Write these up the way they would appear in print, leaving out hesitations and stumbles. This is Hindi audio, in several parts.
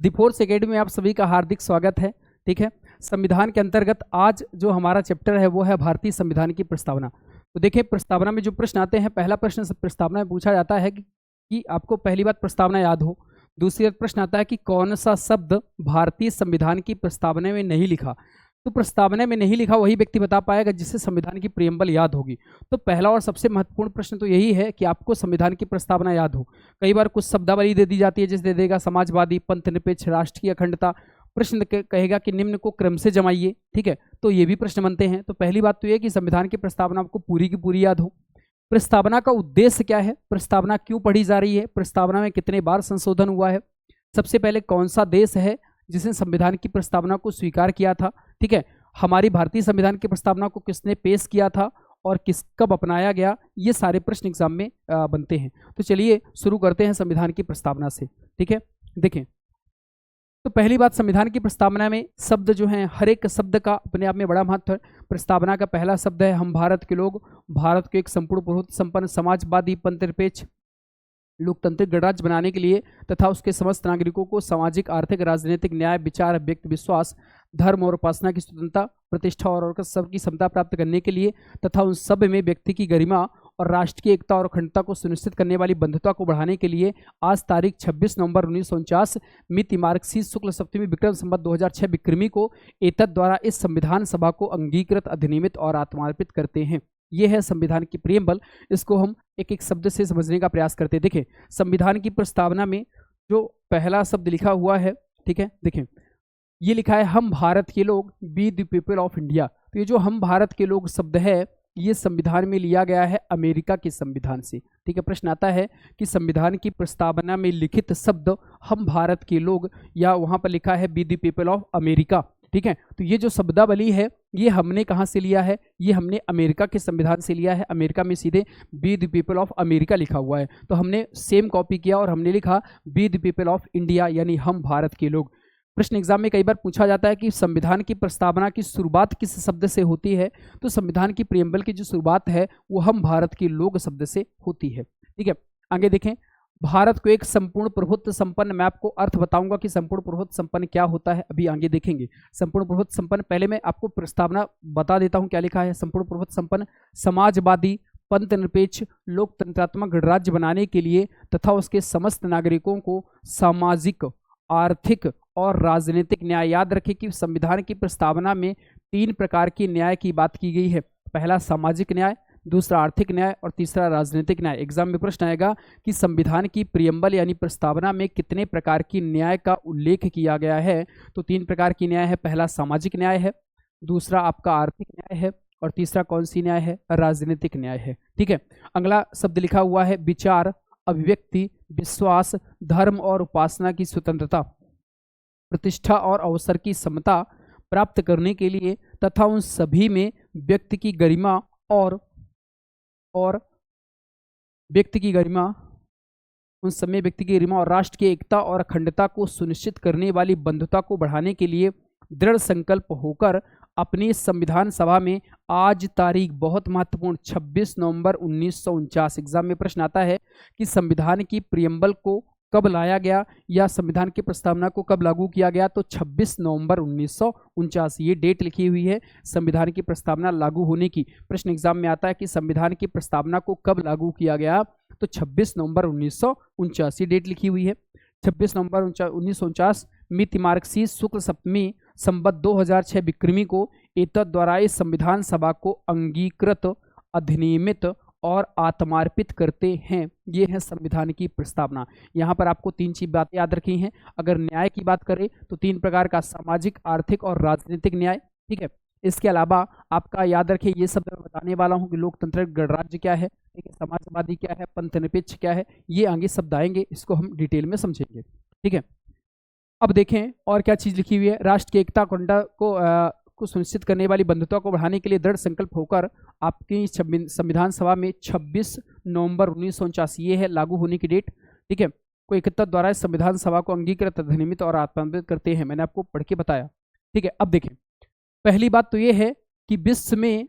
दी फोर्स एकेडमी में आप सभी का हार्दिक स्वागत है। ठीक है, संविधान के अंतर्गत आज जो हमारा चैप्टर है वो है भारतीय संविधान की प्रस्तावना। तो देखिए, प्रस्तावना में जो प्रश्न आते हैं, पहला प्रश्न प्रस्तावना में पूछा जाता है कि आपको पहली बात प्रस्तावना याद हो। दूसरी बात प्रश्न आता है कि कौन सा शब्द भारतीय संविधान की प्रस्तावना में नहीं लिखा। तो प्रस्तावना में नहीं लिखा वही व्यक्ति बता पाएगा जिसे संविधान की प्रियम्बल याद होगी। तो पहला और सबसे महत्वपूर्ण प्रश्न तो यही है कि आपको संविधान की प्रस्तावना याद हो। कई बार कुछ शब्दावली दे दी जाती है, जैसे दे देगा समाजवादी, पंथ निरपेक्ष, राष्ट्र की अखंडता। प्रश्न कहेगा कि निम्न को क्रम से जमाइए। ठीक है, तो ये भी प्रश्न बनते हैं। तो पहली बात तो यह कि संविधान की प्रस्तावना आपको पूरी की पूरी याद हो। प्रस्तावना का उद्देश्य क्या है, प्रस्तावना क्यों पढ़ी जा रही है, प्रस्तावना में कितने बार संशोधन हुआ है, सबसे पहले कौन सा देश है जिसने संविधान की प्रस्तावना को स्वीकार किया था। ठीक है, हमारी भारतीय संविधान की प्रस्तावना को किसने पेश किया था और कब अपनाया गया, ये सारे प्रश्न एग्जाम में बनते हैं। तो चलिए शुरू करते हैं संविधान की प्रस्तावना से। ठीक है, देखें तो पहली बात, संविधान की प्रस्तावना में शब्द जो हैं, हर एक शब्द का अपने आप में बड़ा महत्व है। प्रस्तावना का पहला शब्द है हम भारत के लोग। भारत को एक संपूर्ण बहुमत संपन्न समाजवादी, पंथ निरपेक्ष, लोकतांत्रिक गणराज्य बनाने के लिए तथा उसके समस्त नागरिकों को सामाजिक, आर्थिक, राजनीतिक न्याय, विचार, व्यक्ति विश्वास, धर्म और उपासना की स्वतंत्रता, प्रतिष्ठा और सबकी समता प्राप्त करने के लिए तथा उन सब में व्यक्ति की गरिमा और राष्ट्र की एकता और अखंडता को सुनिश्चित करने वाली बंधुता को बढ़ाने के लिए आज तारीख 26 नवंबर 1949 मिति मार्गशीर्ष शुक्ल सप्तमी विक्रम संवत 2006 विक्रमी को एतद द्वारा इस संविधान सभा को अंगीकृत, अधिनियमित और आत्मार्पित करते हैं। ये है संविधान की प्रियम्बल। इसको हम एक एक शब्द से समझने का प्रयास करते हैं। देखें, संविधान की प्रस्तावना में जो पहला शब्द लिखा हुआ है, ठीक है, देखें ये लिखा है हम भारत के लोग, be the people of India. तो ये जो हम भारत के लोग शब्द है, ये संविधान में लिया गया है अमेरिका के संविधान से। ठीक है, प्रश्न आता है कि संविधान की प्रस्तावना में लिखित शब्द हम भारत के लोग, या वहां पर लिखा है be the people of America. ठीक है, तो ये जो शब्दावली है ये हमने कहाँ से लिया है, ये हमने अमेरिका के संविधान से लिया है। अमेरिका में सीधे be the people of America लिखा हुआ है, तो हमने सेम कॉपी किया और हमने लिखा be the people of India, यानी हम भारत के लोग। प्रश्न एग्जाम में कई बार पूछा जाता है कि संविधान की प्रस्तावना की शुरुआत किस शब्द से होती है। तो संविधान की प्रियम्बल की जो शुरुआत है वो हम भारत के लोग शब्द से होती है। ठीक है, आगे देखें, भारत को एक संपूर्ण प्रभुत्व संपन्न, मैं आपको अर्थ बताऊंगा कि संपूर्ण प्रभुत्व संपन्न क्या होता है, अभी आगे देखेंगे। संपूर्ण प्रभुत्व संपन्न, पहले मैं आपको प्रस्तावना बता देता हूं क्या लिखा है। संपूर्ण प्रभुत्व संपन्न समाजवादी, पंथ निरपेक्ष, लोकतंत्रात्मक गणराज्य बनाने के लिए तथा उसके समस्त नागरिकों को सामाजिक, आर्थिक और राजनीतिक न्याय। याद रखें कि संविधान की प्रस्तावना में 3 प्रकार की न्याय की बात की गई है। पहला सामाजिक न्याय, दूसरा आर्थिक न्याय और तीसरा राजनीतिक न्याय। एग्जाम में प्रश्न आएगा कि संविधान की प्रियम्बल यानी प्रस्तावना में कितने प्रकार की न्याय का उल्लेख किया गया है। तो 3 प्रकार की न्याय है। पहला सामाजिक न्याय है, दूसरा आपका आर्थिक न्याय है और तीसरा कौन सी न्याय है, राजनीतिक न्याय है। ठीक है, अगला शब्द लिखा हुआ है विचार, अभिव्यक्ति, विश्वास, धर्म और उपासना की स्वतंत्रता, प्रतिष्ठा और अवसर की समता प्राप्त करने के लिए तथा उन सभी में व्यक्ति की गरिमा और व्यक्ति की गरिमा, उन समय व्यक्ति की गरिमा और राष्ट्र की एकता और अखंडता को सुनिश्चित करने वाली बंधुता को बढ़ाने के लिए दृढ़ संकल्प होकर अपनी संविधान सभा में आज तारीख, बहुत महत्वपूर्ण, 26 नवंबर 1949। एग्जाम में प्रश्न आता है कि संविधान की प्रियम्बल को कब लाया गया या संविधान की प्रस्तावना को कब लागू किया गया। तो 26 नवंबर 1949 ये डेट लिखी हुई है संविधान की प्रस्तावना लागू होने की। प्रश्न एग्जाम में आता है कि संविधान की प्रस्तावना को कब लागू किया गया, तो 26 नवंबर 1949 ये डेट लिखी हुई है। 26 नवंबर 1949 मिति मार्गशीर्ष शुक्ल सप्तमी संवत 2006 विक्रमी को एतद द्वारा इस संविधान सभा को अंगीकृत, अधिनियमित और आत्मार्पित करते हैं। ये है संविधान की प्रस्तावना। यहाँ पर आपको 3 चीज बातें याद रखी हैं। अगर न्याय की बात करें तो 3 प्रकार का, सामाजिक, आर्थिक और राजनीतिक न्याय। ठीक है, इसके अलावा आपका याद रखिए ये सब मैं बताने वाला हूँ कि लोकतांत्रिक गणराज्य क्या है, ठीक है, समाजवादी क्या है, पंथ निरपेक्ष क्या है, ये आगे शब्द आएंगे, इसको हम डिटेल में समझेंगे। ठीक है, अब देखें और क्या चीज लिखी हुई है। राष्ट्र की एकता, अखंडता को सुनिश्चित करने वाली बंधुता को बढ़ाने के लिए दृढ़ संकल्प होकर आपकी संविधान सभा में 26 नवंबर 1949 ये है लागू होने की डेट। ठीक है, को एकता द्वारा इस संविधान सभा को अंगीकृत, अधिनियमित और आत्मार्पित करते हैं। मैंने आपको पढ़ के बताया। ठीक है, अब देखें, पहली बात तो ये है कि विश्व में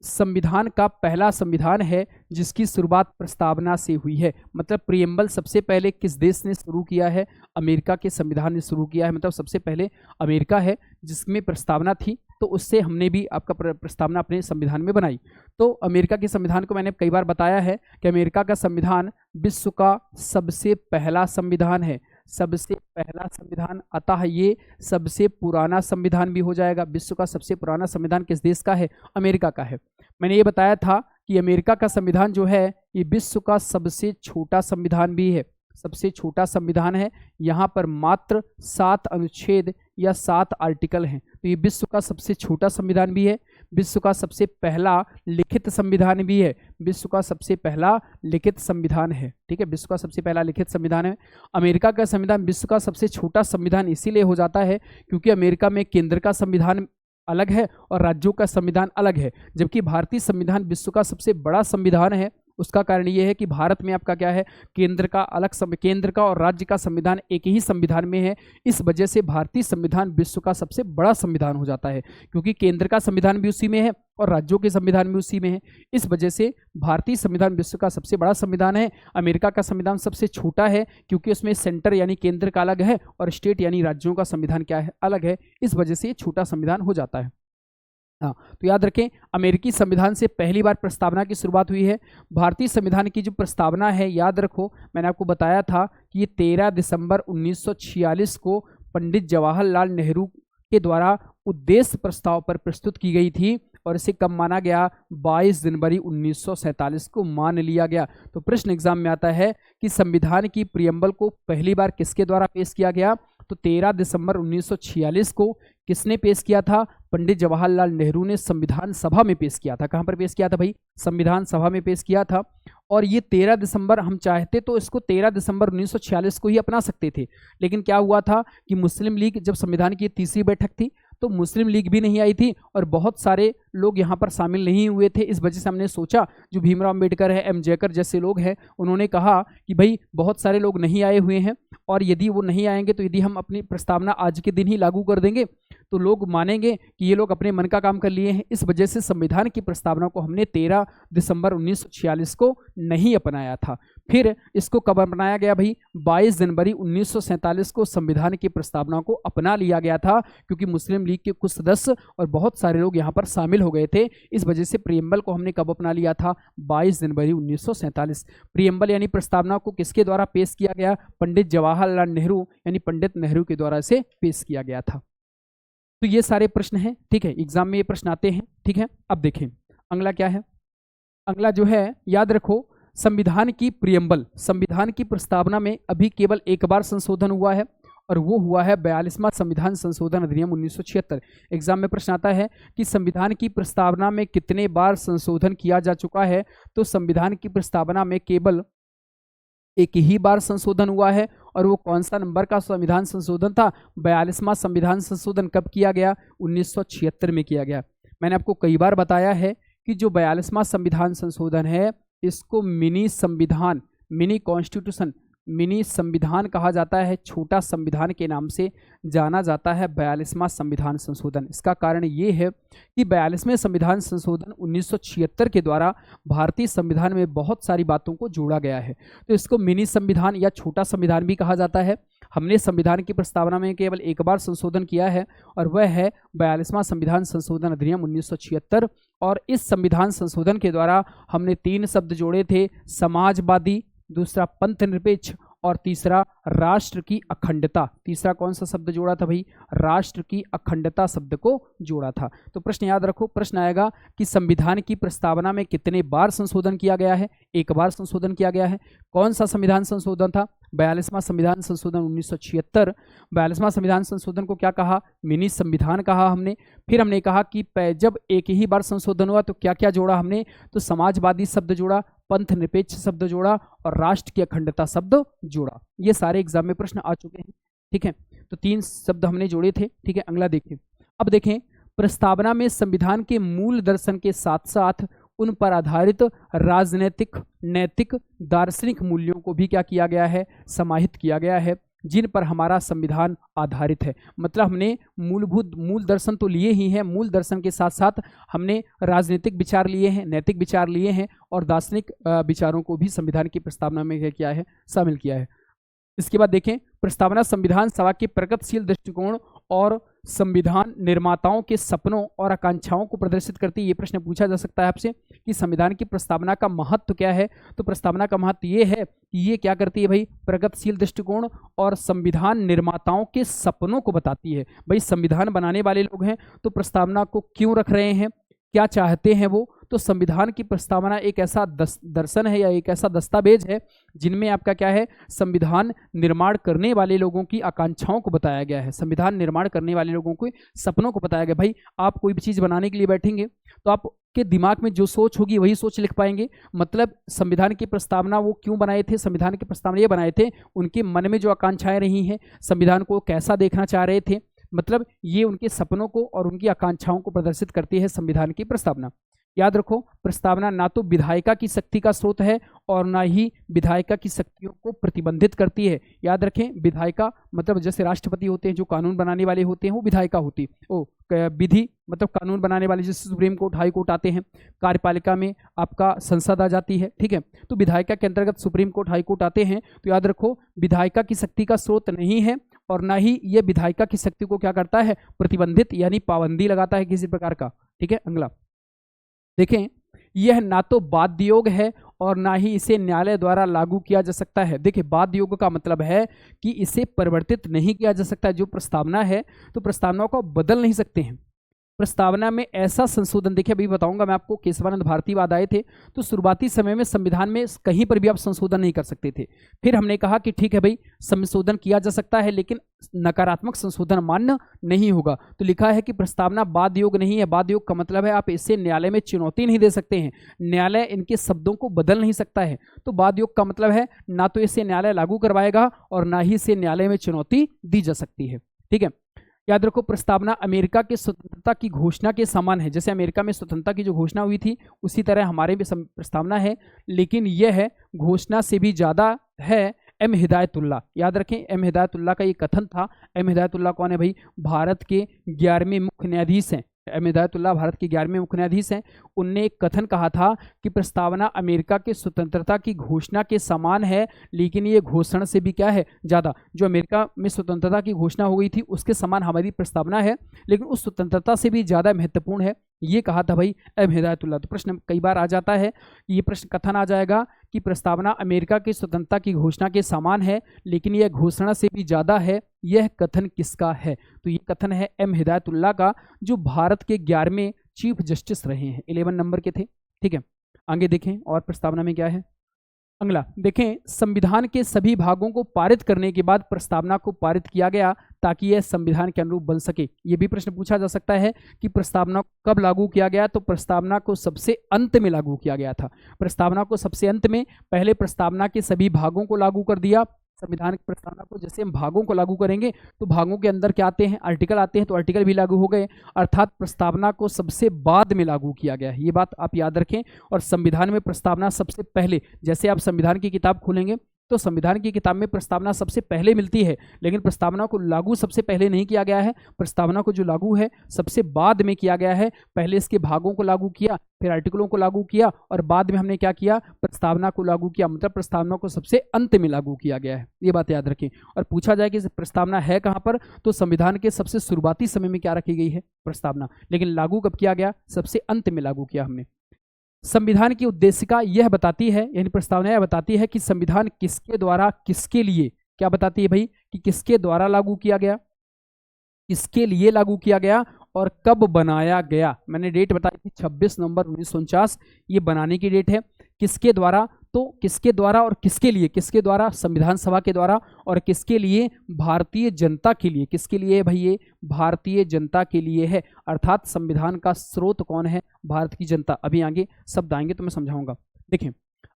संविधान का पहला संविधान है जिसकी शुरुआत प्रस्तावना से हुई है। मतलब प्रियम्बल सबसे पहले किस देश ने शुरू किया है? अमेरिका के संविधान ने शुरू किया है। मतलब सबसे पहले अमेरिका है जिसमें प्रस्तावना थी, तो उससे हमने भी आपका प्रस्तावना अपने संविधान में बनाई। तो अमेरिका के संविधान को मैंने कई बार बताया है कि अमेरिका का संविधान विश्व का सबसे पहला संविधान है, सबसे पहला संविधान, अतः ये सबसे पुराना संविधान भी हो जाएगा। विश्व का सबसे पुराना संविधान किस देश का है? अमेरिका का है। मैंने ये बताया था कि अमेरिका का संविधान जो है ये विश्व का सबसे छोटा संविधान भी है, सबसे छोटा संविधान है। यहाँ पर मात्र 7 अनुच्छेद या 7 आर्टिकल हैं। तो ये विश्व का सबसे छोटा संविधान भी है, विश्व का सबसे पहला लिखित संविधान भी है, विश्व का सबसे पहला लिखित संविधान है। ठीक है, विश्व का सबसे पहला लिखित संविधान है। अमेरिका का संविधान विश्व का सबसे छोटा संविधान इसीलिए हो जाता है क्योंकि अमेरिका में केंद्र का संविधान अलग है और राज्यों का संविधान अलग है, जबकि भारतीय संविधान विश्व का सबसे बड़ा संविधान है। उसका कारण ये है कि भारत में आपका क्या है, केंद्र का अलग केंद्र का और राज्य का संविधान एक ही संविधान में है। इस वजह से भारतीय संविधान विश्व का सबसे बड़ा संविधान हो जाता है, क्योंकि केंद्र का संविधान भी उसी में है और राज्यों के संविधान भी उसी में है। इस वजह से भारतीय संविधान विश्व का सबसे बड़ा संविधान है। अमेरिका का संविधान सबसे छोटा है क्योंकि उसमें सेंटर यानी केंद्र का अलग है और स्टेट यानी राज्यों का संविधान क्या है, अलग है। इस वजह से ये छोटा संविधान हो जाता है। हाँ, तो याद रखें, अमेरिकी संविधान से पहली बार प्रस्तावना की शुरुआत हुई है। भारतीय संविधान की जो प्रस्तावना है, याद रखो मैंने आपको बताया था कि ये 13 दिसंबर 1946 को पंडित जवाहरलाल नेहरू के द्वारा उद्देश्य प्रस्ताव पर प्रस्तुत की गई थी और इसे कब माना गया? 22 जनवरी 1947 को मान लिया गया। तो प्रश्न एग्जाम में आता है कि संविधान की प्रियम्बल को पहली बार किसके द्वारा पेश किया गया? तो 13 दिसंबर 1946 को किसने पेश किया था? पंडित जवाहरलाल नेहरू ने संविधान सभा में पेश किया था। कहाँ पर पेश किया था भाई? संविधान सभा में पेश किया था। और ये 13 दिसंबर, हम चाहते तो इसको 13 दिसंबर 1946 को ही अपना सकते थे, लेकिन क्या हुआ था कि मुस्लिम लीग, जब संविधान की तीसरी बैठक थी तो मुस्लिम लीग भी नहीं आई थी और बहुत सारे लोग यहाँ पर शामिल नहीं हुए थे। इस वजह से हमने सोचा, जो भीमराव अम्बेडकर है, एम जयकर जैसे लोग हैं, उन्होंने कहा कि भाई बहुत सारे लोग नहीं आए हुए हैं और यदि वो नहीं आएंगे तो यदि हम अपनी प्रस्तावना आज के दिन ही लागू कर देंगे तो लोग मानेंगे कि ये लोग अपने मन का काम कर लिए हैं। इस वजह से संविधान की प्रस्तावना को हमने 13 दिसंबर 1946 को नहीं अपनाया था। फिर इसको कब अपनाया गया भाई? 22 जनवरी 1947 को संविधान की प्रस्तावना को अपना लिया गया था, क्योंकि मुस्लिम लीग के कुछ सदस्य और बहुत सारे लोग यहाँ पर शामिल हो गए थे। इस वजह से प्रियम्बल को हमने कब अपना लिया था? 22 जनवरी 1947। प्रियम्बल यानी प्रस्तावना को किसके द्वारा पेश किया गया? पंडित जवाहरलाल नेहरू यानी पंडित नेहरू के द्वारा से पेश किया गया था। तो ये सारे प्रश्न हैं, ठीक है, एग्जाम में ये प्रश्न आते हैं। ठीक है, अब देखें अगला क्या है। अगला जो है, याद रखो, संविधान की प्रियम्बल, संविधान की प्रस्तावना में अभी केवल एक बार संशोधन हुआ है और वो हुआ है 42वां संविधान संशोधन अधिनियम 1976। एग्जाम में प्रश्न आता है कि संविधान की प्रस्तावना में कितने बार संशोधन किया जा चुका है? तो संविधान की प्रस्तावना में केवल एक ही बार संशोधन हुआ है और वो कौन सा नंबर का संविधान संशोधन था? 42वां संविधान संशोधन कब किया गया? 1976 में किया गया। मैंने आपको कई बार बताया है कि जो 42वां संविधान संशोधन है इसको मिनी संविधान, मिनी कॉन्स्टिट्यूशन, मिनी संविधान कहा जाता है। छोटा संविधान के नाम से जाना जाता है 42वां संविधान संशोधन। इसका कारण ये है कि 42वें संविधान संशोधन 1976 के द्वारा भारतीय संविधान में बहुत सारी बातों को जोड़ा गया है, तो इसको मिनी संविधान या छोटा संविधान भी कहा जाता है। हमने संविधान की प्रस्तावना में केवल एक बार संशोधन किया है और वह है 42वां संविधान संशोधन अधिनियम 1976। और इस संविधान संशोधन के द्वारा हमने 3 शब्द जोड़े थे, समाजवादी, दूसरा पंथ निरपेक्ष और तीसरा राष्ट्र की अखंडता। तीसरा कौन सा शब्द जोड़ा था भाई? राष्ट्र की अखंडता शब्द को जोड़ा था। तो प्रश्न याद रखो, प्रश्न आएगा कि संविधान की प्रस्तावना में कितने बार संशोधन किया गया है? एक बार संशोधन किया गया है। कौन सा संविधान संशोधन था? 42वां संविधान संशोधन 1976। 42वां संविधान संशोधन को क्या कहा? मिनी संविधान कहा हमने। फिर हमने कहा कि जब एक ही बार संशोधन हुआ तो क्या क्या जोड़ा हमने? तो समाजवादी शब्द जोड़ा, पंथ निरपेक्ष शब्द जोड़ा और राष्ट्र की अखंडता शब्द जोड़ा। ये सारे एग्जाम में प्रश्न आ चुके हैं। ठीक है, तो 3 शब्द हमने जोड़े थे। ठीक है, अगला देखें। अब देखें, प्रस्तावना में संविधान के मूल दर्शन के साथ साथ उन पर आधारित राजनीतिक, नैतिक, दार्शनिक मूल्यों को भी क्या किया गया है? समाहित किया गया है। जिन पर हमारा संविधान आधारित है। मतलब हमने मूल दर्शन तो लिए ही हैं, मूल दर्शन के साथ साथ हमने राजनीतिक विचार लिए हैं, नैतिक विचार लिए हैं और दार्शनिक विचारों को भी संविधान की प्रस्तावना में क्या किया है, शामिल किया है। इसके बाद देखें, प्रस्तावना संविधान सभा के प्रगतिशील दृष्टिकोण और संविधान निर्माताओं के सपनों और आकांक्षाओं को प्रदर्शित करती है। ये प्रश्न पूछा जा सकता है आपसे कि संविधान की प्रस्तावना का महत्व क्या है। तो प्रस्तावना का महत्व ये है कि ये क्या करती है भाई, प्रगतिशील दृष्टिकोण और संविधान निर्माताओं के सपनों को बताती है। भाई संविधान बनाने वाले लोग हैं तो प्रस्तावना को क्यों रख रहे हैं, क्या चाहते हैं वो। तो संविधान की प्रस्तावना एक ऐसा दर्शन है या एक ऐसा दस्तावेज है जिनमें आपका क्या है, संविधान निर्माण करने वाले लोगों की आकांक्षाओं को बताया गया है, संविधान निर्माण करने वाले लोगों के सपनों को बताया गया। भाई आप कोई भी चीज़ बनाने के लिए बैठेंगे तो आपके दिमाग में जो सोच होगी वही सोच लिख पाएंगे। मतलब संविधान की प्रस्तावना वो क्यों बनाए थे, संविधान की प्रस्तावना ये बनाए थे, उनके मन में जो आकांक्षाएं रही हैं, संविधान को कैसा देखना चाह रहे थे, मतलब ये उनके सपनों को और उनकी आकांक्षाओं को प्रदर्शित करती है संविधान की प्रस्तावना। याद रखो, प्रस्तावना ना तो विधायिका की शक्ति का स्रोत है और ना ही विधायिका की शक्तियों को प्रतिबंधित करती है। याद रखें, विधायिका मतलब जैसे राष्ट्रपति होते हैं, जो कानून बनाने वाले होते हैं वो विधायिका होती है। विधि मतलब कानून बनाने वाले, जैसे सुप्रीम कोर्ट, हाई कोर्ट आते हैं। कार्यपालिका में आपका संसद आ जाती है, ठीक है। तो विधायिका के अंतर्गत सुप्रीम कोर्ट, हाई कोर्ट आते हैं। तो याद रखो, विधायिका की शक्ति का स्रोत नहीं है और ना ही ये विधायिका की शक्ति को क्या करता है, प्रतिबंधित यानी पाबंदी लगाता है किसी प्रकार का, ठीक है। अगला देखें, यह ना तो बाध्य योग है और ना ही इसे न्यायालय द्वारा लागू किया जा सकता है। देखिए, बाध्य योग का मतलब है कि इसे परिवर्तित नहीं किया जा सकता है। जो प्रस्तावना है तो प्रस्तावनाओं को बदल नहीं सकते हैं। प्रस्तावना में ऐसा संशोधन, देखिए अभी बताऊंगा मैं आपको, केशवानंद भारतीवाद आए थे तो शुरुआती समय में संविधान में कहीं पर भी आप संशोधन नहीं कर सकते थे। फिर हमने कहा कि ठीक है भाई, संशोधन किया जा सकता है लेकिन नकारात्मक संशोधन मान्य नहीं होगा। तो लिखा है कि प्रस्तावना बाध्य योग नहीं है। बाध्य योग का मतलब है आप इसे न्यायालय में चुनौती नहीं दे सकते हैं, न्यायालय इनके शब्दों को बदल नहीं सकता है। तो बाध्य योग का मतलब है ना तो इसे न्यायालय लागू करवाएगा और ना ही इसे न्यायालय में चुनौती दी जा सकती है, ठीक है। याद रखो, प्रस्तावना अमेरिका की स्वतंत्रता की घोषणा के समान है। जैसे अमेरिका में स्वतंत्रता की जो घोषणा हुई थी उसी तरह हमारे भी प्रस्तावना है, लेकिन यह है घोषणा से भी ज़्यादा है। एम हिदायतुल्लाह, याद रखें, एम हिदायतुल्लाह का ये कथन था। एम हिदायतुल्लाह कौन है भाई, भारत के 11वें मुख्य न्यायाधीश हैं। एम हिदायतुल्लाह भारत के 11वें मुख्य न्यायाधीश हैं। उनने एक कथन कहा था कि प्रस्तावना अमेरिका के स्वतंत्रता की घोषणा के समान है, लेकिन ये घोषणा से भी क्या है, ज़्यादा। जो अमेरिका में स्वतंत्रता की घोषणा हो गई थी उसके समान हमारी प्रस्तावना है, लेकिन उस स्वतंत्रता से भी ज़्यादा महत्वपूर्ण है, ये कहा था भाई एम हिदायतुल्लाह। तो प्रश्न कई बार आ जाता है, ये प्रश्न कथन आ जाएगा कि प्रस्तावना अमेरिका की स्वतंत्रता की घोषणा के समान है लेकिन यह घोषणा से भी ज़्यादा है। यह कथन किसका है? तो ये कथन है एम हिदायतुल्लाह का, जो भारत के 11वें चीफ जस्टिस रहे हैं, 11 नंबर के थे, ठीक है। आगे देखें और प्रस्तावना में क्या है। अगला देखें, संविधान के सभी भागों को पारित करने के बाद प्रस्तावना को पारित किया गया ताकि यह संविधान के अनुरूप बन सके। ये भी प्रश्न पूछा जा सकता है कि प्रस्तावना कब लागू किया गया। तो प्रस्तावना को सबसे अंत में लागू किया गया था। प्रस्तावना को सबसे अंत में, पहले प्रस्तावना के सभी भागों को लागू कर दिया। संविधान की प्रस्तावना को जैसे हम भागों को लागू करेंगे तो भागों के अंदर क्या आते हैं, आर्टिकल आते हैं, तो आर्टिकल भी लागू हो गए, अर्थात प्रस्तावना को सबसे बाद में लागू किया गया है। ये बात आप याद रखें। और संविधान में प्रस्तावना सबसे पहले, जैसे आप संविधान की किताब खोलेंगे तो संविधान की किताब में प्रस्तावना सबसे पहले मिलती है, लेकिन प्रस्तावना को लागू सबसे पहले नहीं किया गया है। प्रस्तावना को जो लागू है सबसे बाद में किया गया है। पहले इसके भागों को लागू किया, फिर आर्टिकलों को लागू किया और बाद में हमने क्या किया, प्रस्तावना को लागू किया। मतलब प्रस्तावना को सबसे अंत में लागू किया गया है, ये बात याद रखें। और पूछा जाए कि प्रस्तावना है कहाँ पर, तो संविधान के सबसे शुरुआती समय में क्या रखी गई है, प्रस्तावना। लेकिन लागू कब किया गया, सबसे अंत में लागू किया हमने। संविधान की उद्देशिका यह बताती है, यानी प्रस्तावना यह बताती है कि संविधान किसके द्वारा किसके लिए, क्या बताती है भाई, कि किसके द्वारा लागू किया गया, किसके लिए लागू किया गया और कब बनाया गया। मैंने डेट बताई थी 26 नवंबर 1949, ये बनाने की डेट है। किसके द्वारा, तो किसके द्वारा और किसके लिए, किसके द्वारा, संविधान सभा के द्वारा, और किसके लिए, भारतीय जनता के लिए। किसके लिए भाई, ये भारतीय जनता के लिए है, अर्थात संविधान का स्रोत कौन है, भारत की जनता। अभी आगे शब्द आएंगे तो मैं समझाऊंगा। देखें,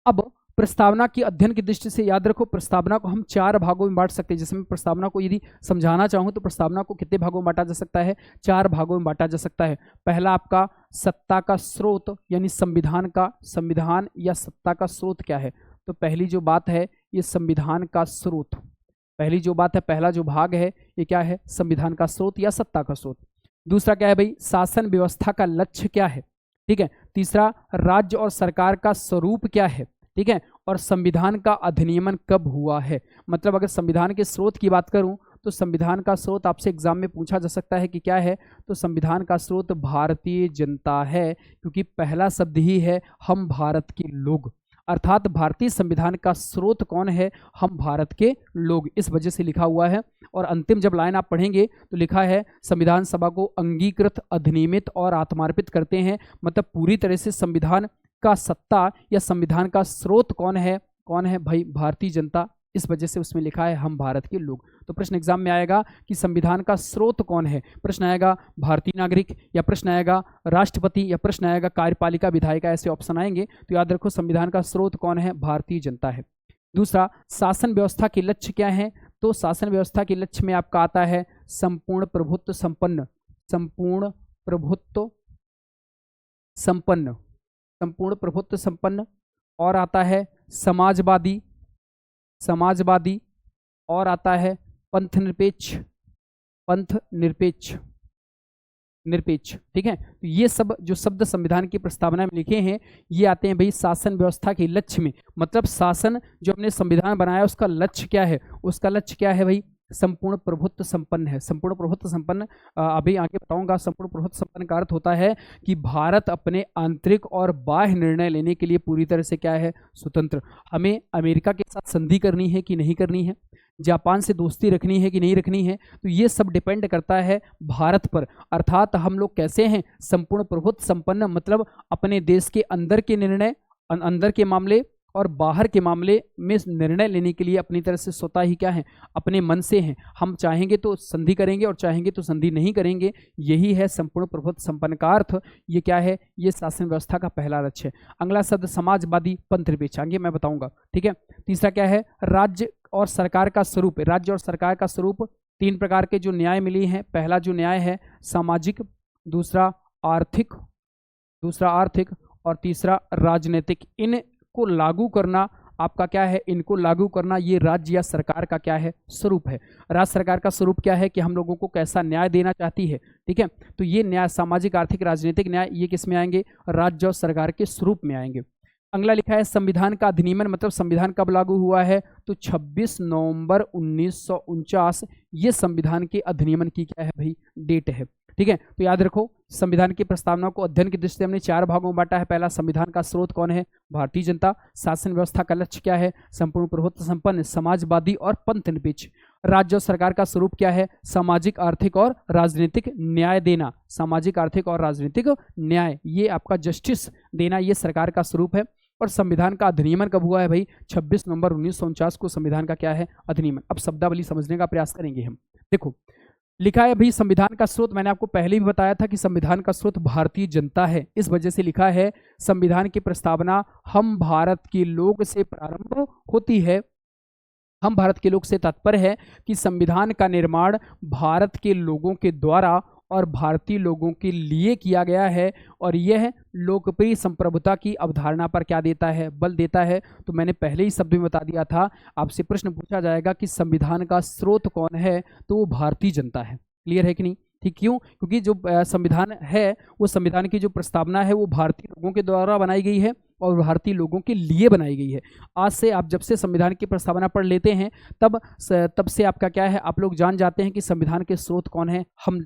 अब प्रस्तावना के अध्ययन की दृष्टि से याद रखो, प्रस्तावना को हम 4 भागों में बांट सकते हैं। जिसमें प्रस्तावना को यदि समझाना चाहूँ तो प्रस्तावना को कितने भागों में बांटा जा सकता है, 4 भागों में बांटा जा सकता है। पहला आपका सत्ता का स्रोत, यानी संविधान का, संविधान या सत्ता का स्रोत क्या है। तो पहली जो बात है, ये संविधान का स्रोत, पहली जो बात है, पहला जो भाग है ये क्या है, संविधान का स्रोत या सत्ता का स्रोत। दूसरा क्या है भाई, शासन व्यवस्था का लक्ष्य क्या है, ठीक है। तीसरा, राज्य और सरकार का स्वरूप क्या है, ठीक है। और संविधान का अधिनियमन कब हुआ है। मतलब अगर संविधान के स्रोत की बात करूं तो संविधान का स्रोत आपसे एग्जाम में पूछा जा सकता है कि क्या है, तो संविधान का स्रोत भारतीय जनता है, क्योंकि पहला शब्द ही है हम भारत के लोग, अर्थात भारतीय संविधान का स्रोत कौन है, हम भारत के लोग, इस वजह से लिखा हुआ है। और अंतिम जब लाइन आप पढ़ेंगे तो लिखा है संविधान सभा को अंगीकृत, अधिनियमित और आत्मार्पित करते हैं। मतलब पूरी तरह से संविधान का सत्ता या संविधान का स्रोत कौन है भाई, भारतीय जनता, इस वजह से उसमें लिखा है हम भारत के लोग। तो प्रश्न एग्जाम में आएगा कि संविधान का स्रोत कौन है, प्रश्न आएगा भारतीय नागरिक, या प्रश्न आएगा राष्ट्रपति, या प्रश्न आएगा कार्यपालिका विधायिका, ऐसे ऑप्शन आएंगे। तो याद रखो संविधान का स्रोत कौन है, भारतीय जनता है। दूसरा, शासन व्यवस्था के लक्ष्य क्या है, तो शासन व्यवस्था के लक्ष्य में आपका आता है संपूर्ण प्रभुत्व संपन्न, संपूर्ण प्रभुत्व संपन्न, संपूर्ण प्रभुत्व संपन्न, और आता है समाजवादी, समाजवादी, और आता है पंथ निरपेक्ष, पंथ निरपेक्ष, निरपेक्ष, ठीक है। तो ये सब जो शब्द संविधान की प्रस्तावना में लिखे हैं ये आते हैं भाई शासन व्यवस्था के लक्ष्य में। मतलब शासन जो हमने संविधान बनाया उसका लक्ष्य क्या है, उसका लक्ष्य क्या है भाई, संपूर्ण प्रभुत्व संपन्न है। संपूर्ण प्रभुत्व संपन्न अभी आगे बताऊंगा। संपूर्ण प्रभुत्व संपन्न का अर्थ होता है कि भारत अपने आंतरिक और बाह्य निर्णय लेने के लिए पूरी तरह से क्या है, स्वतंत्र। हमें अमेरिका के साथ संधि करनी है कि नहीं करनी है, जापान से दोस्ती रखनी है कि नहीं रखनी है, तो ये सब डिपेंड करता है भारत पर। अर्थात हम लोग कैसे हैं, संपूर्ण प्रभुत्व संपन्न, मतलब अपने देश के अंदर के निर्णय, अंदर के मामले और बाहर के मामले में निर्णय लेने के लिए अपनी तरह से स्वतः ही क्या है, अपने मन से हैं। हम चाहेंगे तो संधि करेंगे और चाहेंगे तो संधि नहीं करेंगे। यही है संपूर्ण प्रभुत्व संपन्न का अर्थ। ये क्या है, ये शासन व्यवस्था का पहला लक्ष्य है। अगला शब्द समाजवादी, पंथ निरपेक्ष, आगे मैं बताऊंगा, ठीक है। तीसरा क्या है, राज्य और सरकार का स्वरूप। राज्य और सरकार का स्वरूप, तीन प्रकार के जो न्याय मिली हैं। पहला जो न्याय है सामाजिक, दूसरा आर्थिक, और तीसरा राजनीतिक। इनको लागू करना आपका क्या है, इनको लागू करना ये राज्य या सरकार का क्या है, स्वरूप है। राज्य सरकार का स्वरूप क्या है कि हम लोगों को कैसा न्याय देना चाहती है, ठीक है। तो ये न्याय सामाजिक, आर्थिक, राजनीतिक न्याय, ये किस में आएंगे, राज्य और सरकार के स्वरूप में आएंगे। अगला लिखा है संविधान का अधिनियमन, मतलब संविधान कब लागू हुआ है, तो 26 नवंबर 1949 ये संविधान के अधिनियमन की क्या है भाई, डेट है, ठीक है। तो याद रखो संविधान की प्रस्तावना को अध्ययन की दृष्टि से हमने 4 भागों में बांटा है। पहला, संविधान का स्रोत कौन है, भारतीय जनता। शासन व्यवस्था का लक्ष्य क्या है, संपूर्ण प्रभुत्व संपन्न, समाजवादी और पंथ निरपेक्ष। राज्य और सरकार का स्वरूप क्या है, सामाजिक, आर्थिक और राजनीतिक न्याय देना। सामाजिक, आर्थिक और राजनीतिक न्याय, ये आपका जस्टिस देना, ये सरकार का स्वरूप है। और संविधान का अधिनियमन कब हुआ है भाई, 26 नवंबर 1949 को संविधान का क्या है, अधिनियमन। अब शब्दावली समझने का प्रयास करेंगे हम। देखो लिखा है भाई संविधान का स्रोत, मैंने आपको पहले भी बताया था कि संविधान का स्रोत भारतीय जनता है, इस वजह से लिखा है संविधान की प्रस्तावना हम भारत के लोग से प्रारंभ होती है। हम भारत के लोग से तात्पर्य है कि संविधान का निर्माण भारत के लोगों के द्वारा और भारतीय लोगों के लिए किया गया है, और यह लोकप्रिय संप्रभुता की अवधारणा पर क्या देता है, बल देता है। तो मैंने पहले ही शब्द में बता दिया था, आपसे प्रश्न पूछा जाएगा कि संविधान का स्रोत कौन है, तो वो भारतीय जनता है। क्लियर है कि नहीं, ठीक। क्यों, क्योंकि जो संविधान है वो संविधान की जो प्रस्तावना है वो भारतीय लोगों के द्वारा बनाई गई है और भारतीय लोगों के लिए बनाई गई है। आज से आप जब से संविधान की प्रस्तावना पढ़ लेते हैं तब से आपका क्या है, आप लोग जान जाते हैं कि संविधान के स्रोत कौन है, हम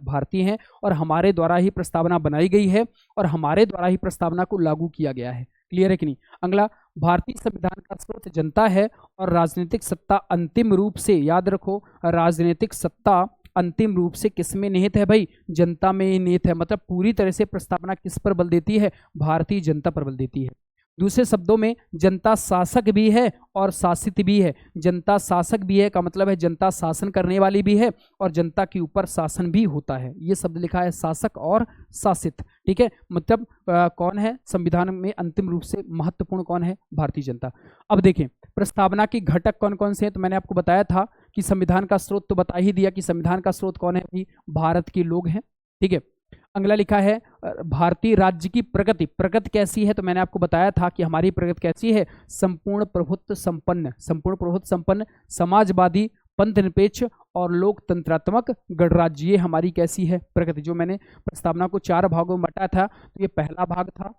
भारतीय हैं और हमारे द्वारा ही प्रस्तावना बनाई गई है और हमारे द्वारा ही प्रस्तावना को लागू किया गया है। क्लियर है कि नहीं। अगला, भारतीय संविधान का स्रोत जनता है और राजनीतिक सत्ता अंतिम रूप से, याद रखो, राजनीतिक सत्ता अंतिम रूप से किसमें निहित है भाई, जनता में निहित है। मतलब पूरी तरह से प्रस्तावना किस पर बल देती है, भारतीय जनता पर बल देती है। दूसरे शब्दों में जनता शासक भी है और शासित भी है। जनता शासक भी है का मतलब है जनता शासन करने वाली भी है और जनता के ऊपर शासन भी होता है। ये शब्द लिखा है शासक और शासित, ठीक है। मतलब कौन है संविधान में अंतिम रूप से महत्वपूर्ण, कौन है, भारतीय जनता। अब देखें प्रस्तावना के घटक कौन कौन से हैं, तो मैंने आपको बताया था कि संविधान का स्रोत तो बता ही दिया कि संविधान का स्रोत कौन है, भारत के लोग हैं, ठीक है। अगला लिखा है भारतीय राज्य की प्रगति, प्रगति कैसी है, तो मैंने आपको बताया था कि हमारी प्रगति कैसी है, संपूर्ण प्रभुत्व संपन्न, संपूर्ण प्रभुत्व संपन्न, समाजवादी, पंथ निरपेक्ष और लोकतंत्रात्मक गणराज्य, ये हमारी कैसी है प्रकृति। जो मैंने प्रस्तावना को 4 भागों में बांटा था, तो ये पहला भाग था,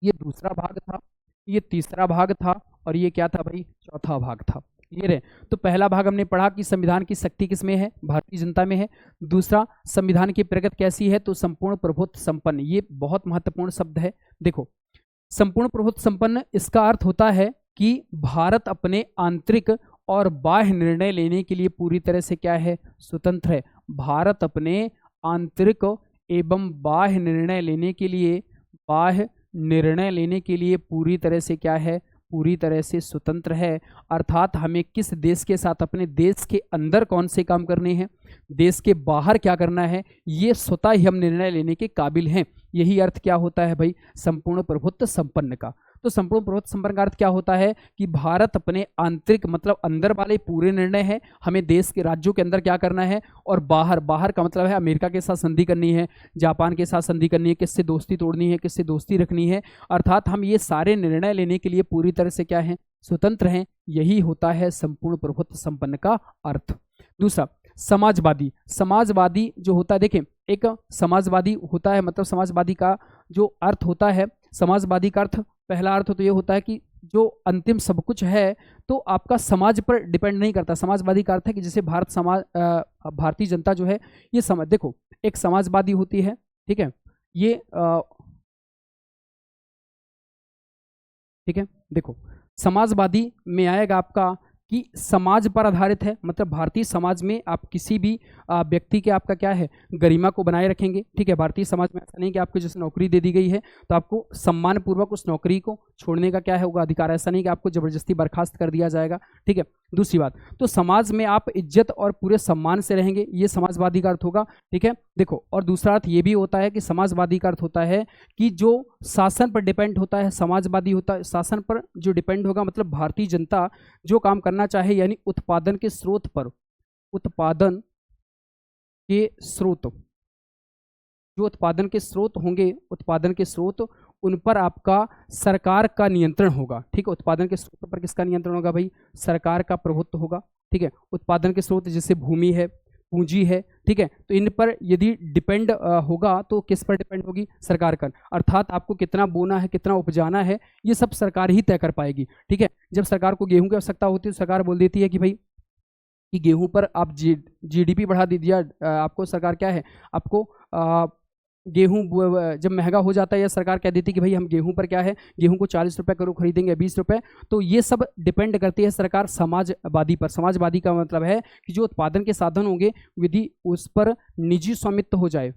ये दूसरा भाग था, ये तीसरा भाग था, और ये क्या था भाई, चौथा भाग था। ये रहे। तो पहला भाग हमने पढ़ा कि संविधान की शक्ति किसमें है, भारतीय जनता में है। दूसरा, संविधान की प्रगति कैसी है, तो संपूर्ण प्रभुत्व संपन्न। ये बहुत महत्वपूर्ण शब्द है। देखो, संपूर्ण प्रभुत्व संपन्न, इसका अर्थ होता है कि भारत अपने आंतरिक और बाह्य निर्णय लेने के लिए पूरी तरह से क्या है, स्वतंत्र है। भारत अपने आंतरिक एवं बाह्य निर्णय लेने के लिए पूरी तरह से क्या है, पूरी तरह से स्वतंत्र है। अर्थात हमें किस देश के साथ, अपने देश के अंदर कौन से काम करने हैं, देश के बाहर क्या करना है, ये स्वतः ही हम निर्णय लेने के काबिल हैं। यही अर्थ क्या होता है भाई, संपूर्ण प्रभुत्व संपन्न का। तो संपूर्ण प्रभुत्व संपन्न का अर्थ क्या होता है कि भारत अपने आंतरिक मतलब अंदर वाले पूरे निर्णय है, हमें देश के राज्यों के अंदर क्या करना है, और बाहर का मतलब है अमेरिका के साथ संधि करनी है, जापान के साथ संधि करनी है, किससे दोस्ती तोड़नी है, किससे दोस्ती रखनी है। अर्थात हम ये सारे निर्णय लेने के लिए पूरी तरह से क्या है, स्वतंत्र हैं। यही होता है संपूर्ण प्रभुत्व संपन्न का अर्थ। दूसरा, समाजवादी जो होता है, देखें, एक समाजवादी होता है, मतलब समाजवादी का जो अर्थ होता है, समाजवादी का अर्थ, पहला अर्थ तो ये होता है कि जो अंतिम सब कुछ है तो आपका समाज पर डिपेंड नहीं करता। समाजवादी का अर्थ है कि जैसे भारतीय जनता जो है ये समाज, देखो एक समाजवादी होती है, ठीक है, ये ठीक है, देखो समाजवादी में आएगा आपका कि समाज पर आधारित है, मतलब भारतीय समाज में आप किसी भी व्यक्ति के आपका क्या है, गरिमा को बनाए रखेंगे। ठीक है, भारतीय समाज में ऐसा नहीं कि आपको जैसे नौकरी दे दी गई है तो आपको सम्मान पूर्वक उस नौकरी को छोड़ने का क्या है, होगा अधिकार। ऐसा नहीं कि आपको जबरदस्ती बर्खास्त कर दिया जाएगा। ठीक है, दूसरी बात, तो समाज में आप इज्जत और पूरे सम्मान से रहेंगे, ये समाजवादी का अर्थ होगा। ठीक है, देखो, और दूसरा अर्थ ये भी होता है कि समाजवादी का अर्थ होता है कि जो शासन पर डिपेंड होता है, समाजवादी होता है शासन पर जो डिपेंड होगा, मतलब भारतीय जनता जो काम करना चाहे, यानी उत्पादन के स्रोत पर, उत्पादन के स्रोत, जो उत्पादन के स्रोत होंगे, उत्पादन के स्रोत, उन पर आपका सरकार का नियंत्रण होगा। ठीक है, उत्पादन के स्रोत पर किसका नियंत्रण होगा भाई, सरकार का प्रभुत्व होगा। ठीक है, उत्पादन के स्रोत जैसे भूमि है, पूंजी है, ठीक है, तो इन पर यदि डिपेंड होगा तो किस पर डिपेंड होगी, सरकार का। अर्थात आपको कितना बोना है, कितना उपजाना है, ये सब सरकार ही तय कर पाएगी। ठीक है, जब सरकार को गेहूं की आवश्यकता होती है तो सरकार बोल देती है कि भाई कि गेहूं पर आप जीडीपी बढ़ा दीजिए, आपको सरकार क्या है, आपको गेहूं जब महंगा हो जाता है या सरकार कह देती है कि भाई हम गेहूं पर क्या है, गेहूं को 40 रुपये करो खरीदेंगे, 20 रुपये, तो ये सब डिपेंड करती है सरकार समाजवादी पर। समाजवादी का मतलब है कि जो उत्पादन के साधन होंगे यदि उस पर निजी स्वामित्व हो जाए,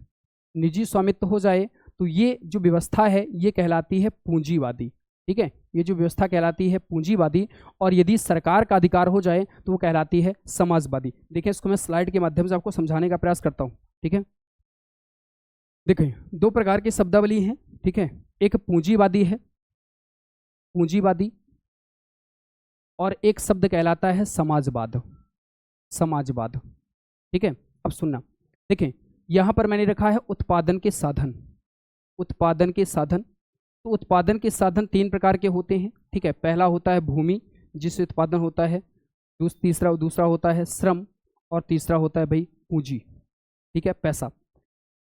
निजी स्वामित्व हो जाए, तो ये जो व्यवस्था है ये कहलाती है पूंजीवादी। ठीक है, ये जो व्यवस्था कहलाती है पूंजीवादी, और यदि सरकार का अधिकार हो जाए तो वो कहलाती है समाजवादी। देखिए, इसको मैं स्लाइड के माध्यम से आपको समझाने का प्रयास करता हूँ। ठीक है, देखिए, दो प्रकार की शब्दावली हैं। ठीक है, एक पूंजीवादी है, पूंजीवादी, और एक शब्द कहलाता है समाजवाद, समाजवाद। ठीक है, अब सुनना, देखिए यहां पर मैंने रखा है उत्पादन के साधन, उत्पादन के साधन। तो उत्पादन के साधन 3 प्रकार के होते हैं। ठीक है, पहला होता है भूमि जिससे उत्पादन होता है, दूसरा होता है श्रम, और तीसरा होता है भाई पूंजी। ठीक है, पैसा।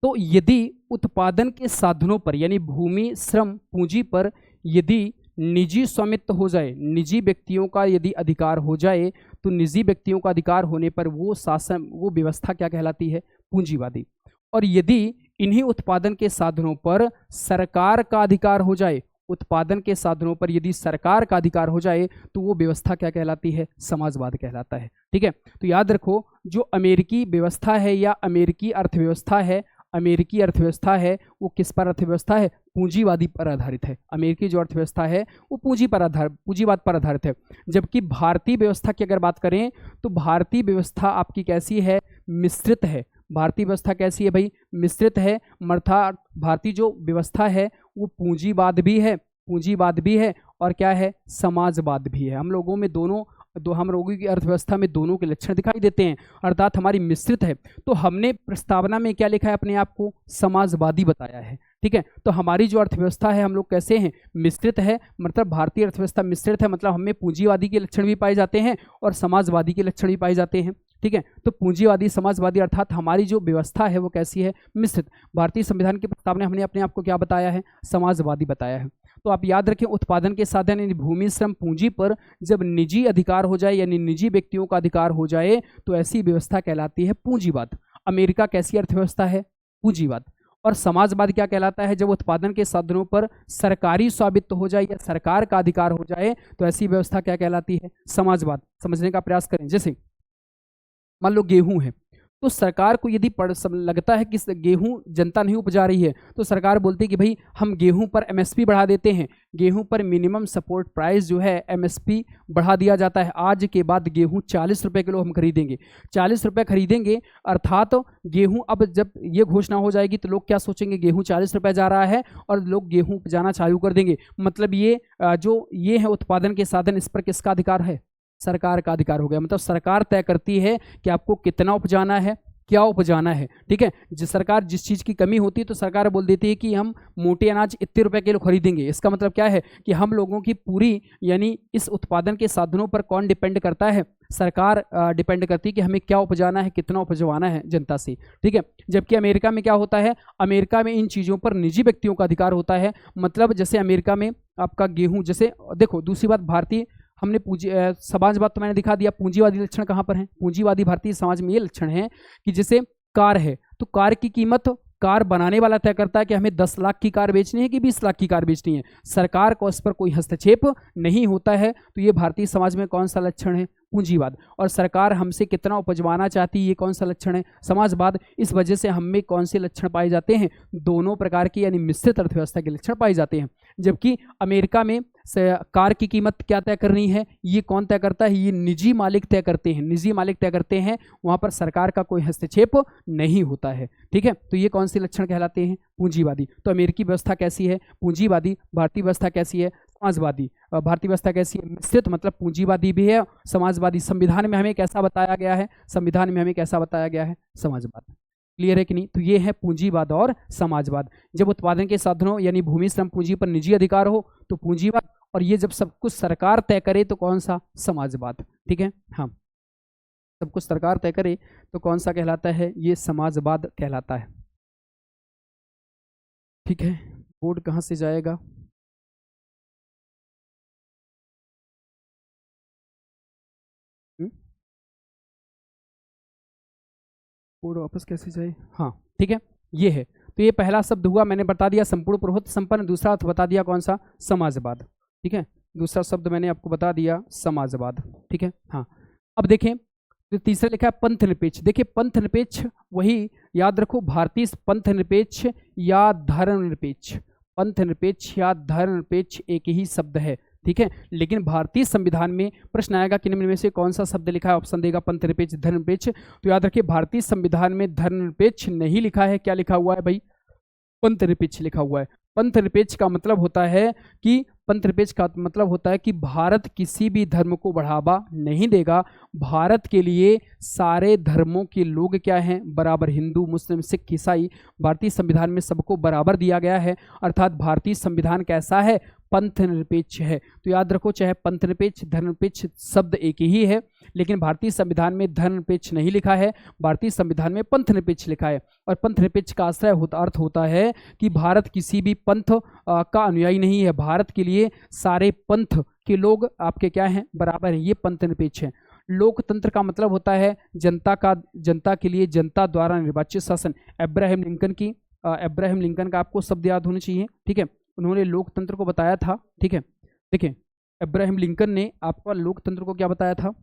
तो यदि उत्पादन के साधनों पर यानी भूमि, श्रम, पूंजी पर यदि निजी स्वामित्व हो जाए, निजी व्यक्तियों का यदि अधिकार हो जाए, तो निजी व्यक्तियों का अधिकार होने पर वो शासन, वो व्यवस्था क्या कहलाती है, पूंजीवादी। और यदि इन्हीं उत्पादन के साधनों पर सरकार का अधिकार हो जाए, उत्पादन के साधनों पर यदि सरकार का अधिकार हो जाए, तो वो व्यवस्था क्या कहलाती है, समाजवाद कहलाता है। ठीक है, तो याद रखो, जो अमेरिकी व्यवस्था है या अमेरिकी अर्थव्यवस्था है, अमेरिकी अर्थव्यवस्था है वो किस पर अर्थव्यवस्था है, पूंजीवादी पर आधारित है। अमेरिकी जो अर्थव्यवस्था है वो पूंजीवाद पर आधारित है। जबकि भारतीय व्यवस्था की अगर बात करें तो भारतीय व्यवस्था आपकी कैसी है, मिश्रित है। भारतीय व्यवस्था कैसी है भाई, मिश्रित है। अर्थात भारतीय जो व्यवस्था है वो पूंजीवाद भी है, पूंजीवाद भी है, और क्या है, समाजवाद भी है। हम लोगों में हम लोगों की अर्थव्यवस्था में दोनों के लक्षण दिखाई देते हैं, अर्थात हमारी मिश्रित है। तो हमने प्रस्तावना में क्या लिखा है, अपने आप को समाजवादी बताया है। ठीक है। तो हमारी जो अर्थव्यवस्था है हम लोग कैसे हैं, मिश्रित है, मतलब भारतीय अर्थव्यवस्था मिश्रित है, मतलब हमें पूंजीवादी के लक्षण भी पाए जाते हैं और समाजवादी के लक्षण भी पाए जाते हैं, ठीक है। तो पूंजीवादी समाजवादी अर्थात हमारी जो व्यवस्था है वो कैसी है, मिश्रित। भारतीय संविधान की प्रस्तावना हमने अपने आप को क्या बताया है, समाजवादी बताया है। तो आप याद रखें, उत्पादन के साधन यानी भूमि श्रम पूंजी पर जब निजी अधिकार हो जाए यानी निजी व्यक्तियों का अधिकार हो जाए तो ऐसी व्यवस्था कहलाती है पूंजीवाद। अमेरिका कैसी अर्थव्यवस्था है, पूंजीवाद। और समाजवाद क्या कहलाता है, जब उत्पादन के साधनों पर सरकारी स्वामित्व हो जाए या सरकार का अधिकार हो जाए तो ऐसी व्यवस्था क्या कहलाती है, समाजवाद। समझने का प्रयास करें। जैसे मान लो गेहूं है, तो सरकार को यदि लगता है कि गेहूं जनता नहीं उपजा रही है तो सरकार बोलती है कि भाई हम गेहूं पर एमएसपी बढ़ा देते हैं, गेहूं पर मिनिमम सपोर्ट प्राइस जो है एमएसपी बढ़ा दिया जाता है। आज के बाद गेहूं 40 रुपए किलो हम खरीदेंगे, 40 रुपए खरीदेंगे, अर्थात गेहूं अब जब ये घोषणा हो जाएगी तो लोग क्या सोचेंगे, गेहूं 40 रुपए जा रहा है और लोग गेहूं उपजाना चालू कर देंगे। मतलब ये है उत्पादन के साधन, इस पर किसका अधिकार है, सरकार का अधिकार हो गया। मतलब सरकार तय करती है कि आपको कितना उपजाना है, क्या उपजाना है, ठीक है। सरकार जिस चीज़ की कमी होती है तो सरकार बोल देती है कि हम मोटे अनाज इतने रुपए किलो खरीदेंगे। इसका मतलब क्या है कि हम लोगों की पूरी यानी इस उत्पादन के साधनों पर कौन डिपेंड करता है, सरकार डिपेंड करती है कि हमें क्या उपजाना है, कितना उपजवाना है जनता से, ठीक है। जबकि अमेरिका में क्या होता है, अमेरिका में इन चीज़ों पर निजी व्यक्तियों का अधिकार होता है। मतलब जैसे अमेरिका में आपका गेहूँ, जैसे देखो दूसरी बात, भारतीय हमने समाजवाद तो मैंने दिखा दिया, पूंजीवादी लक्षण कहाँ पर है, पूंजीवादी भारतीय समाज में ये लक्षण है कि जैसे कार है तो कार की कीमत कार बनाने वाला तय करता है कि हमें 10 लाख की कार बेचनी है कि 20 लाख की कार बेचनी है, सरकार को इस पर कोई हस्तक्षेप नहीं होता है। तो ये भारतीय समाज में कौन सा लक्षण है, पूंजीवाद। और सरकार हमसे कितना उपजवाना चाहती है, ये कौन सा लक्षण है, समाजवाद। इस वजह से हम में कौन से लक्षण पाए जाते हैं, दोनों प्रकार की यानी मिश्रित अर्थव्यवस्था के लक्षण पाए जाते हैं। जबकि अमेरिका में कार की कीमत क्या तय करनी है, ये कौन तय करता है, ये निजी मालिक तय करते हैं, निजी मालिक तय करते हैं, वहां पर सरकार का कोई हस्तक्षेप नहीं होता है, ठीक है। तो ये कौन से लक्षण कहलाते हैं, पूंजीवादी। तो अमेरिकी व्यवस्था कैसी है, पूंजीवादी। भारतीय व्यवस्था कैसी है, समाजवादी। भारतीय व्यवस्था कैसी है, मिश्रित, मतलब पूंजीवादी भी है, समाजवादी। संविधान में हमें कैसा बताया गया है, संविधान में हमें कैसा बताया गया है, समाजवाद। क्लियर है कि नहीं। तो ये है पूंजीवाद और समाजवाद। जब उत्पादन के साधनों यानी भूमि श्रम पूंजी पर निजी अधिकार हो तो पूंजीवाद, और ये जब सब कुछ सरकार तय करे तो कौन सा, समाजवाद, ठीक है। हाँ, सब कुछ सरकार तय करे तो कौन सा कहलाता है, ये समाजवाद कहलाता है, ठीक है। बोर्ड कहाँ से जाएगा, बोर्ड वापस कैसे जाए, हाँ ठीक है। ये है, तो ये पहला शब्द हुआ, मैंने बता दिया संपूर्ण पुरोहित संपन्न। दूसरा अर्थ बता दिया कौन सा, समाजवाद, ठीक है। दूसरा शब्द मैंने आपको बता दिया समाजवाद, ठीक है। हाँ, अब देखें तो तीसरा लिखा है पंथ निरपेक्ष। देखिए पंथ निरपेक्ष, वही याद रखो, भारतीय पंथ निरपेक्ष या धर्म निरपेक्ष, पंथ निरपेक्ष या धर्म निरपेक्ष एक ही शब्द है, ठीक है। लेकिन भारतीय संविधान में प्रश्न आएगा कि निम्न में से कौन सा शब्द लिखा है, ऑप्शन देगा पंथ निरपेक्ष, धर्म निरपेक्ष। तो याद रखिए भारतीय संविधान में धर्म निरपेक्ष नहीं लिखा है, क्या लिखा हुआ है भाई, पंथ निरपेक्ष लिखा हुआ है। पंथ निरपेक्ष का मतलब होता है कि पंथ निरपेक्ष का मतलब होता है कि भारत किसी भी धर्म को बढ़ावा नहीं देगा, भारत के लिए सारे धर्मों के लोग क्या हैं, बराबर, हिंदू मुस्लिम सिख ईसाई, भारतीय संविधान में सबको बराबर दिया गया है। अर्थात भारतीय संविधान कैसा है, पंथ निरपेक्ष है। तो याद रखो, चाहे पंथ निरपेक्ष धर्म निरपेक्ष शब्द एक ही है, लेकिन भारतीय संविधान में धर्म निरपेक्ष नहीं लिखा है, भारतीय संविधान में पंथ निरपेक्ष लिखा है। और पंथ निरपेक्ष का आश्रय अर्थ होता है कि भारत किसी भी पंथ का अनुयायी नहीं है, भारत के लिए सारे पंथ के लोग आपके क्या हैं, बराबर हैं, ये पंथ निरपेक्ष है। लोकतंत्र का मतलब होता है जनता के लिए जनता द्वारा निर्वाचित शासन। अब्राहम लिंकन का आपको शब्द याद होना चाहिए, ठीक है। उन्होंने लोकतंत्र को बताया था, ठीक है। देखिए अब्राहम लिंकन ने आपको लोकतंत्र को क्या बताया था,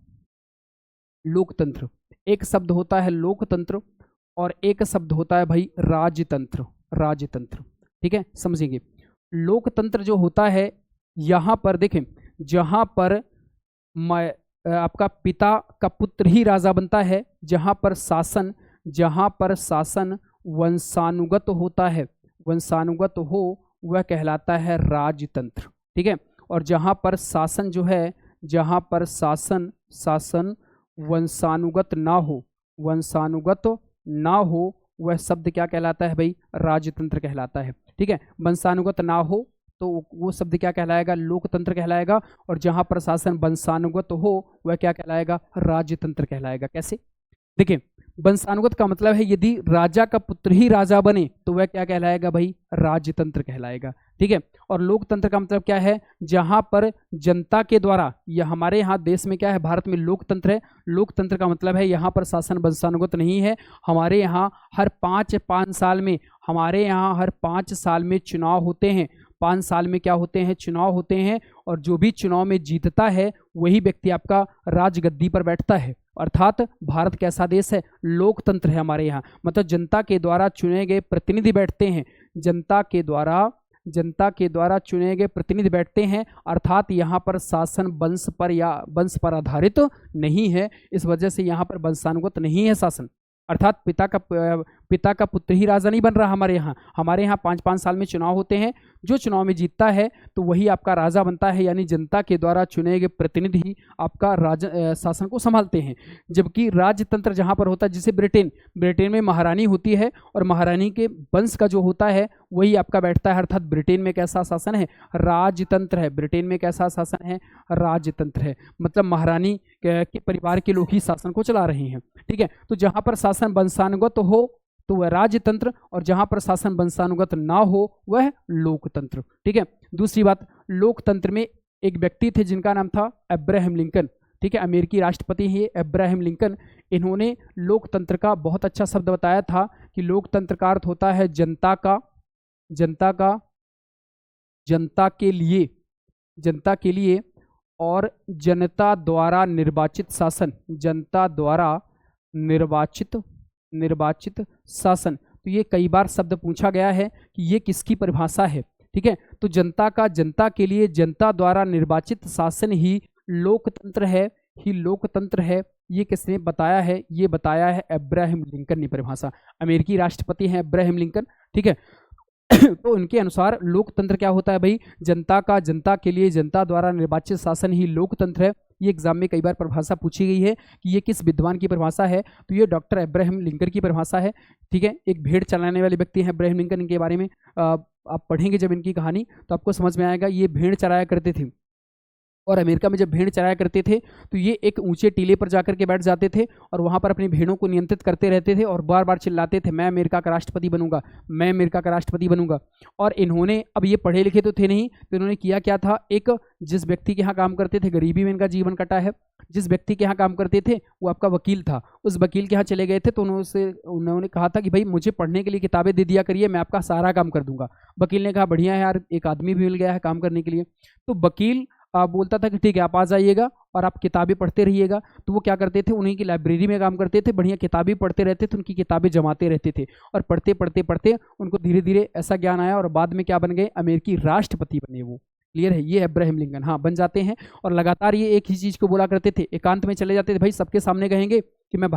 लोकतंत्र, एक शब्द होता है लोकतंत्र और एक शब्द होता है भाई राजतंत्र, राजतंत्र, ठीक है, समझेंगे। लोकतंत्र जो होता है, यहाँ पर देखें, जहाँ पर आपका पिता का पुत्र ही राजा बनता है, जहाँ पर शासन वंशानुगत होता है, वंशानुगत हो वह कहलाता है राजतंत्र, ठीक है। और जहाँ पर शासन जो है, जहाँ पर शासन वंशानुगत ना हो वह शब्द क्या कहलाता है भाई, राजतंत्र कहलाता है। ठीक है, वंशानुगत ना हो तो वो शब्द क्या कहलाएगा, लोकतंत्र कहलाएगा, और जहां पर शासन वंशानुगत हो वह क्या कहलाएगा, राजतंत्र कहलाएगा। कैसे, देखिए वंशानुगत का मतलब है यदि राजा का पुत्र ही राजा बने तो वह क्या कहलाएगा भाई, राजतंत्र कहलाएगा। ठीक है, और लोकतंत्र का मतलब क्या है, जहां पर जनता के द्वारा, या हमारे यहाँ देश में क्या है, भारत में लोकतंत्र है। लोकतंत्र का मतलब है यहाँ पर शासन वंशानुगत नहीं है। हमारे यहाँ हर 5 साल में, हमारे यहाँ हर 5 साल में चुनाव होते हैं। 5 साल में क्या होते हैं, चुनाव होते हैं, और जो भी चुनाव में जीतता है वही व्यक्ति आपका राजगद्दी पर बैठता है। अर्थात भारत कैसा देश है, लोकतंत्र है हमारे यहाँ, मतलब जनता के द्वारा चुने गए प्रतिनिधि बैठते हैं, जनता के द्वारा चुने गए प्रतिनिधि बैठते हैं। अर्थात यहाँ पर शासन वंश पर या वंश पर आधारित नहीं है, इस वजह से यहाँ पर वंशानुगत नहीं है शासन। अर्थात पिता का पुत्र ही राजा नहीं बन रहा हमारे यहाँ 5 साल में चुनाव होते हैं, जो चुनाव में जीतता है तो वही आपका राजा बनता है, यानी जनता के द्वारा चुने गए प्रतिनिधि ही आपका शासन को संभालते हैं। जबकि राजतंत्र जहाँ पर होता है, जैसे ब्रिटेन में महारानी होती है, और महारानी के वंश का जो होता है वही आपका बैठता है। अर्थात ब्रिटेन में कैसा शासन है, राजतंत्र है। ब्रिटेन में कैसा शासन है, राजतंत्र है, मतलब महारानी के परिवार के लोग ही शासन को चला रहे हैं। ठीक है, तो जहाँ पर शासन वंशानुगत हो तो वह राजतंत्र, और जहां पर शासन वंशानुगत ना हो वह लोकतंत्र। ठीक है, दूसरी बात, लोकतंत्र में एक व्यक्ति थे जिनका नाम था अब्राहम लिंकन। ठीक है, अमेरिकी राष्ट्रपति हैं अब्राहम लिंकन। इन्होंने लोकतंत्र का बहुत अच्छा शब्द बताया था कि लोकतंत्र का अर्थ होता है जनता के लिए और जनता द्वारा निर्वाचित शासन, जनता द्वारा निर्वाचित शासन। तो ये कई बार शब्द पूछा गया है कि ये किसकी परिभाषा है। ठीक है, तो जनता के लिए जनता द्वारा निर्वाचित शासन ही लोकतंत्र है। ये किसने बताया है, ये बताया है अब्राहम लिंकन ने परिभाषा। अमेरिकी राष्ट्रपति हैं अब्राहम लिंकन। ठीक है, तो उनके अनुसार लोकतंत्र क्या होता है भाई, जनता के लिए जनता द्वारा निर्वाचित शासन ही लोकतंत्र है। ये एग्जाम में कई बार परिभाषा पूछी गई है कि ये किस विद्वान की परिभाषा है, तो ये डॉक्टर अब्राहम लिंकन की परिभाषा है। ठीक है, एक भेड़ चलाने वाले व्यक्ति हैं अब्राहम लिंकन। इनके बारे में आप पढ़ेंगे जब इनकी कहानी तो आपको समझ में आएगा। ये भेड़ चराया करते थे, और अमेरिका में जब भेड़ चराया करते थे तो ये एक ऊंचे टीले पर जाकर के बैठ जाते थे, और वहां पर अपनी भेड़ों को नियंत्रित करते रहते थे, और बार बार चिल्लाते थे, मैं अमेरिका का राष्ट्रपति बनूंगा, मैं अमेरिका का राष्ट्रपति बनूंगा। और इन्होंने, अब ये पढ़े लिखे तो थे नहीं, तो इन्होंने किया क्या था, एक जिस व्यक्ति के यहाँ काम करते थे, गरीबी में इनका जीवन कटा है, जिस व्यक्ति के यहाँ काम करते थे वो आपका वकील था, उस वकील के यहाँ चले गए थे, तो उन्होंने कहा था कि भाई मुझे पढ़ने के लिए किताबें दे दिया करिए, मैं आपका सारा काम कर दूंगा। वकील ने कहा बढ़िया है यार, एक आदमी भी मिल गया है काम करने के लिए। तो वकील बोलता था कि ठीक है आप आ जाइएगा और आप किताबें पढ़ते रहिएगा। तो वो क्या करते थे, उन्हीं की लाइब्रेरी में काम करते थे, बढ़िया किताबें पढ़ते रहते थे, उनकी किताबें जमाते रहते थे, और पढ़ते उनको धीरे धीरे ऐसा ज्ञान आया, और बाद में क्या बन गए, अमेरिकी राष्ट्रपति बने वो। क्लियर है, ये अब्राहम लिंकन, हाँ बन जाते हैं। और लगातार ये एक ही चीज को बोला करते थे, एकांत में चले जाते थे, भाई सबके सामने कहेंगे कि मैं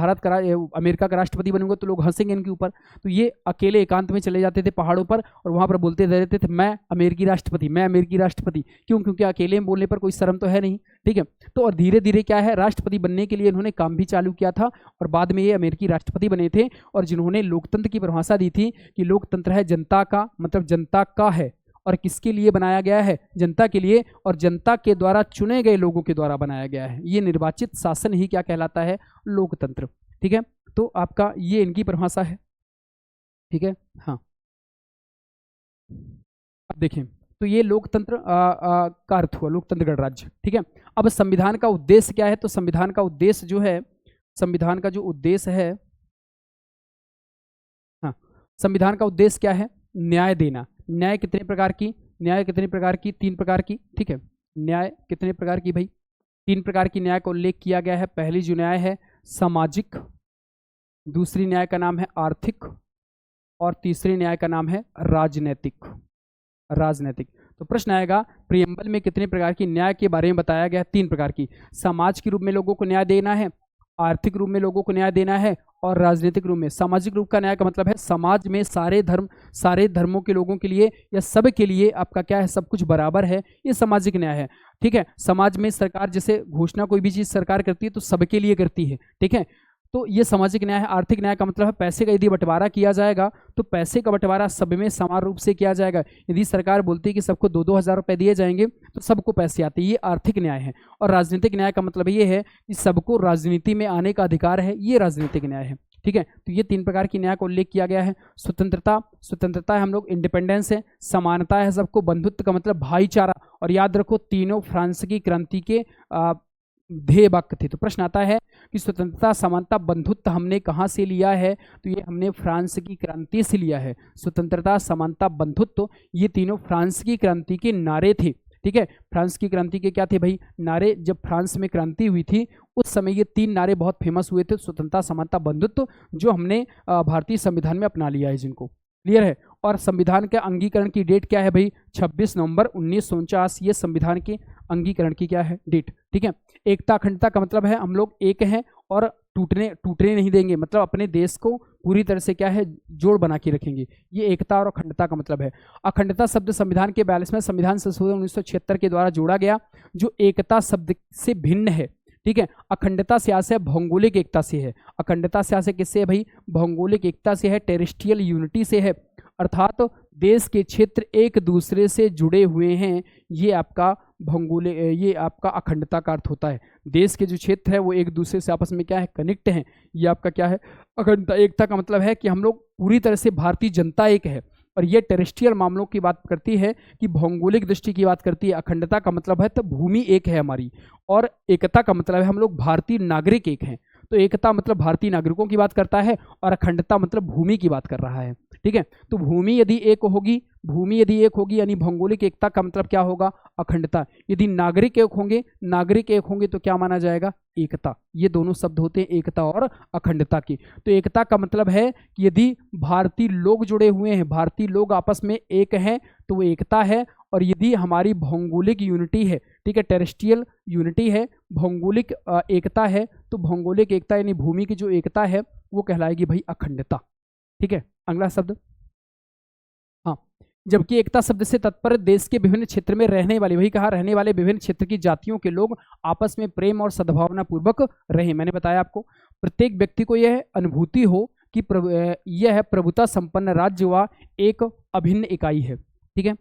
अमेरिका का राष्ट्रपति बनूंगा तो लोग हंसेंगे इनके ऊपर, तो ये अकेले एकांत में चले जाते थे पहाड़ों पर, और वहां पर बोलते रहते थे मैं अमेरिकी राष्ट्रपति। क्यों, क्योंकि अकेले में बोलने पर कोई शर्म तो है नहीं। ठीक है, तो और धीरे धीरे क्या है, राष्ट्रपति बनने के लिए इन्होंने काम भी चालू किया था, और बाद में ये अमेरिकी राष्ट्रपति बने थे। और जिन्होंने लोकतंत्र की परिभाषा दी थी कि लोकतंत्र है जनता का, मतलब जनता का है, और किसके लिए बनाया गया है, जनता के लिए, और जनता के द्वारा चुने गए लोगों के द्वारा बनाया गया है। ये निर्वाचित शासन ही क्या कहलाता है, लोकतंत्र। ठीक है, तो आपका ये इनकी परिभाषा है। ठीक है, हाँ अब देखें, तो ये लोकतंत्र का अर्थ हुआ, लोकतंत्र गणराज्य। ठीक है, अब संविधान का उद्देश्य क्या है, तो संविधान का उद्देश्य जो है, संविधान का जो उद्देश्य है, हाँ संविधान का उद्देश्य क्या है, न्याय देना। न्याय कितने प्रकार की, 3 प्रकार की। ठीक है, न्याय कितने प्रकार की भाई, 3 प्रकार की न्याय का उल्लेख किया गया है। पहली जो न्याय है सामाजिक, दूसरी न्याय का नाम है आर्थिक, और तीसरी न्याय का नाम है राजनैतिक। तो प्रश्न आएगा प्रियम्बल में कितने प्रकार की न्याय के बारे में बताया गया है, 3 प्रकार की। समाज के रूप में लोगों को न्याय देना है, आर्थिक रूप में लोगों को न्याय देना है, और राजनीतिक रूप में। सामाजिक रूप का न्याय का मतलब है समाज में सारे धर्मों के लोगों के लिए या सब के लिए आपका क्या है, सब कुछ बराबर है, ये सामाजिक न्याय है। ठीक है, समाज में सरकार जैसे घोषणा कोई भी चीज सरकार करती है तो सबके लिए करती है। ठीक है, तो ये सामाजिक न्याय है। आर्थिक न्याय का मतलब है पैसे का यदि बंटवारा किया जाएगा तो पैसे का बंटवारा सब में समान रूप से किया जाएगा। यदि सरकार बोलती है कि सबको 2-2 हज़ार रुपये दिए जाएंगे तो सबको पैसे आते हैं, ये आर्थिक न्याय है। और राजनीतिक न्याय का मतलब ये है कि सबको राजनीति में आने का अधिकार है, ये राजनीतिक न्याय है। ठीक है, तो ये 3 प्रकार की न्याय का उल्लेख किया गया है। स्वतंत्रता है हम लोग, इंडिपेंडेंस है, समानता है सबको, बंधुत्व का मतलब भाईचारा। और याद रखो तीनों फ्रांस की क्रांति के ध्येय वाक्य थे। तो प्रश्न आता है कि स्वतंत्रता, समानता, बंधुत्व हमने कहाँ से लिया है? तो ये हमने फ्रांस की क्रांति से लिया है। स्वतंत्रता, समानता, बंधुत्व ये तीनों फ्रांस की क्रांति के नारे थे। ठीक है, फ्रांस की क्रांति के क्या थे भाई नारे? जब फ्रांस में क्रांति हुई थी उस समय ये 3 नारे बहुत फेमस हुए थे, स्वतंत्रता, समानता, बंधुत्व, जो हमने भारतीय संविधान में अपना लिया है जिनको। क्लियर है? और संविधान के अंगीकरण की डेट क्या है भाई? 26 नवंबर 1949, ये संविधान के अंगीकरण की क्या है डेट। ठीक है, एकता अखंडता का मतलब है हम लोग एक हैं और टूटने नहीं देंगे, मतलब अपने देश को पूरी तरह से क्या है जोड़ बना के रखेंगे, ये एकता और अखंडता का मतलब है। अखंडता शब्द संविधान के 42वें संविधान संशोधन 1976 के द्वारा जोड़ा गया, जो एकता शब्द से भिन्न है। ठीक है, अखंडता से आशय भौगोलिक एकता से है। अखंडता से आशय किससे है भाई? भौगोलिक एकता से है, टेरेस्ट्रियल यूनिटी से है, अर्थात देश के क्षेत्र एक दूसरे से जुड़े हुए हैं, ये आपका भौगोलिक, ये आपका अखंडता का अर्थ होता है। देश के जो क्षेत्र है वो एक दूसरे से आपस में क्या है कनेक्ट हैं, ये आपका क्या है अखंडता। एकता का मतलब है कि हम लोग पूरी तरह से भारतीय जनता एक है। और ये टेरेस्ट्रियल मामलों की बात करती है कि भौगोलिक दृष्टि की बात करती है। अखंडता का मतलब है तो भूमि एक है हमारी, और एकता का मतलब है हम लोग भारतीय नागरिक एक हैं। तो एकता मतलब भारतीय नागरिकों की बात करता है और अखंडता मतलब भूमि की बात कर रहा है। ठीक है, तो भूमि यदि एक होगी यानी भौगोलिक एकता का मतलब क्या होगा? अखंडता। यदि नागरिक एक होंगे तो क्या माना जाएगा? एकता। ये दोनों शब्द होते हैं एकता और अखंडता की। तो एकता का मतलब है कि यदि भारतीय लोग जुड़े हुए हैं, भारतीय लोग आपस में एक हैं तो वो एकता है। और यदि हमारी भौगोलिक यूनिटी है, ठीक है, टेरेस्ट्रियल यूनिटी है, भौगोलिक एकता है, तो भौगोलिक एकता यानी भूमि की जो एकता है वो कहलाएगी भाई अखंडता। ठीक है, अगला शब्द, हाँ, जबकि एकता शब्द से तात्पर्य देश के विभिन्न क्षेत्र में रहने वाले, वही कहा रहने वाले विभिन्न क्षेत्र की जातियों के लोग आपस में प्रेम और सद्भावना पूर्वक रहें। मैंने बताया आपको प्रत्येक व्यक्ति को यह अनुभूति हो कि यह प्रभुता संपन्न राज्य व एक अभिन्न इकाई है। ठीक है,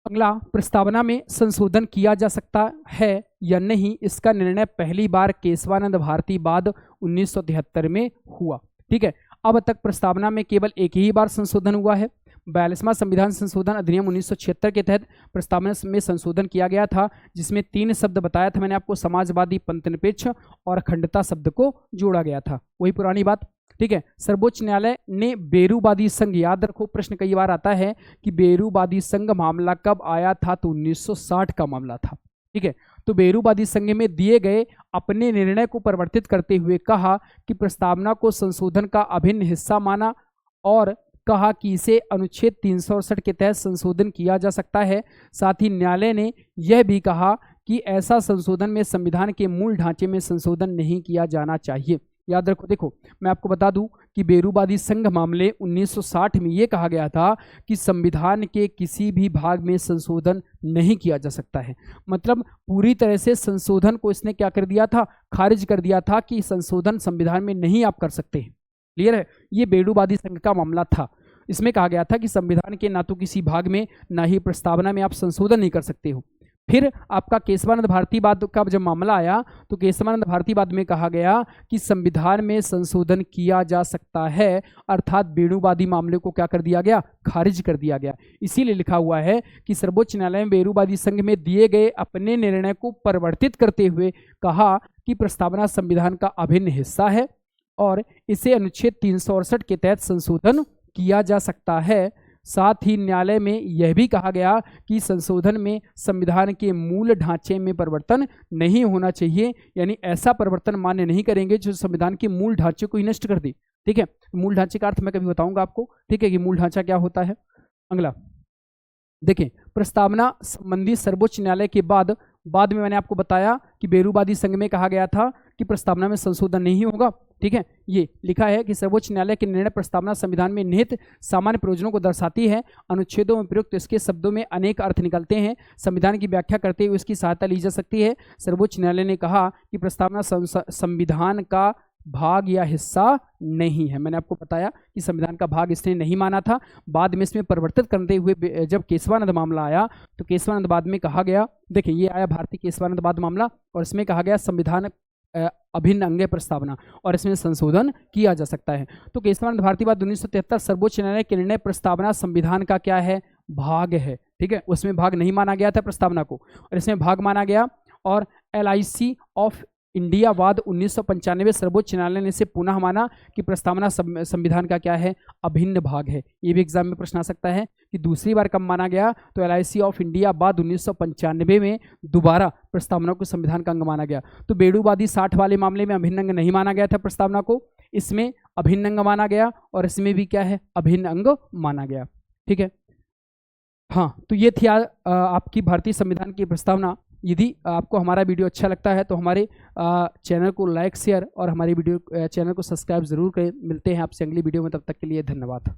अगला, प्रस्तावना में संशोधन किया जा सकता है या नहीं, इसका निर्णय पहली बार केशवानंद भारती बाद 1973 में हुआ। ठीक है, अब तक प्रस्तावना में केवल एक ही बार संशोधन हुआ है। 42वां संविधान संशोधन अधिनियम 1976 के तहत प्रस्तावना में संशोधन किया गया था, जिसमें 3 शब्द बताया था मैंने आपको, समाजवादी, पंथनिरपेक्ष और अखंडता शब्द को जोड़ा गया था। वही पुरानी बात। ठीक है, सर्वोच्च न्यायालय ने बेरूवादी संघ, याद रखो प्रश्न कई बार आता है कि बेरूवादी संघ मामला कब आया था? तो 1960 का मामला था। ठीक है, तो बेरूवादी संघ में दिए गए अपने निर्णय को परिवर्तित करते हुए कहा कि प्रस्तावना को संशोधन का अभिन्न हिस्सा माना और कहा कि इसे अनुच्छेद 368 के तहत संशोधन किया जा सकता है। साथ ही न्यायालय ने यह भी कहा कि ऐसा संशोधन में संविधान के मूल ढांचे में संशोधन नहीं किया जाना चाहिए। याद रखो, देखो मैं आपको बता दूं कि बेरूवादी संघ मामले 1960 में यह कहा गया था कि संविधान के किसी भी भाग में संशोधन नहीं किया जा सकता है। मतलब पूरी तरह से संशोधन को इसने क्या कर दिया था? खारिज कर दिया था कि संशोधन संविधान में नहीं आप कर सकते। क्लियर है? ये बेरूवादी संघ का मामला था। इसमें कहा गया था कि संविधान के ना तो किसी भाग में ना ही प्रस्तावना में आप संशोधन नहीं कर सकते हो। फिर आपका केशवानंद भारती बाद का जब मामला आया तो केशवानंद भारती बाद में कहा गया कि संविधान में संशोधन किया जा सकता है, अर्थात बेरूवादी मामले को क्या कर दिया गया? खारिज कर दिया गया। इसीलिए लिखा हुआ है कि सर्वोच्च न्यायालय में बेरूवादी संघ में दिए गए अपने निर्णय को परिवर्तित करते हुए कहा कि प्रस्तावना संविधान का अभिन्न हिस्सा है और इसे अनुच्छेद 368 के तहत संशोधन किया जा सकता है। साथ ही न्यायालय में यह भी कहा गया कि संशोधन में संविधान के मूल ढांचे में परिवर्तन नहीं होना चाहिए, यानी ऐसा परिवर्तन मान्य नहीं करेंगे जो संविधान के मूल ढांचे को ही नष्ट कर दे। ठीक है, मूल ढांचे का अर्थ मैं कभी बताऊंगा आपको। ठीक है, कि मूल ढांचा क्या होता है। अगला देखें, प्रस्तावना संबंधी सर्वोच्च न्यायालय के बाद में मैंने आपको बताया कि बेरूवादी संघ में कहा गया था कि प्रस्तावना में संशोधन नहीं होगा। ठीक है, ये लिखा है कि सर्वोच्च न्यायालय के निर्णय प्रस्तावना संविधान में निहित सामान्य प्रयोजनों को दर्शाती है। अनुच्छेदों में प्रयुक्त इसके शब्दों में अनेक अर्थ निकलते हैं। संविधान की व्याख्या करते हुए इसकी सहायता ली जा सकती है। सर्वोच्च न्यायालय ने कहा कि प्रस्तावना संविधान का भाग या हिस्सा नहीं है। मैंने आपको बताया कि संविधान का भाग इसने नहीं माना था। बाद में इसमें परिवर्तित करते हुए जब केशवानंद मामला आया तो केशवानंद बाद में कहा गया, देखिए ये आया भारतीय केशवानंद बाद मामला, और इसमें कहा गया संविधान अभिन्न अंग प्रस्तावना, और इसमें संशोधन किया जा सकता है। तो केशवानंद भारती बाद 1973 सर्वोच्च न्यायालय के निर्णय प्रस्तावना संविधान का क्या है, भाग है। ठीक है, उसमें भाग नहीं माना गया था प्रस्तावना को, और इसमें भाग माना गया। और LIC ऑफ इंडिया वाद 1995 सर्वोच्च न्यायालय ने इसे पुनः माना कि प्रस्तावना संविधान का क्या है, अभिन्न भाग है। ये भी एग्जाम में प्रश्न आ सकता है कि दूसरी बार कब माना गया, तो LIC ऑफ इंडिया बाद 1995 में दोबारा प्रस्तावना को संविधान का अंग माना गया। तो बेड़ूवादी 60 वाले मामले में अभिन्न अंग नहीं माना गया था प्रस्तावना को, इसमें अभिन्न अंग माना गया, और इसमें भी क्या है, अभिन्न अंग माना गया। ठीक है, हाँ, तो ये थी आपकी भारतीय संविधान की प्रस्तावना। यदि आपको हमारा वीडियो अच्छा लगता है तो हमारे चैनल को लाइक, शेयर और हमारे वीडियो चैनल को सब्सक्राइब जरूर करें। मिलते हैं आपसे अगली वीडियो में, तब तक के लिए धन्यवाद।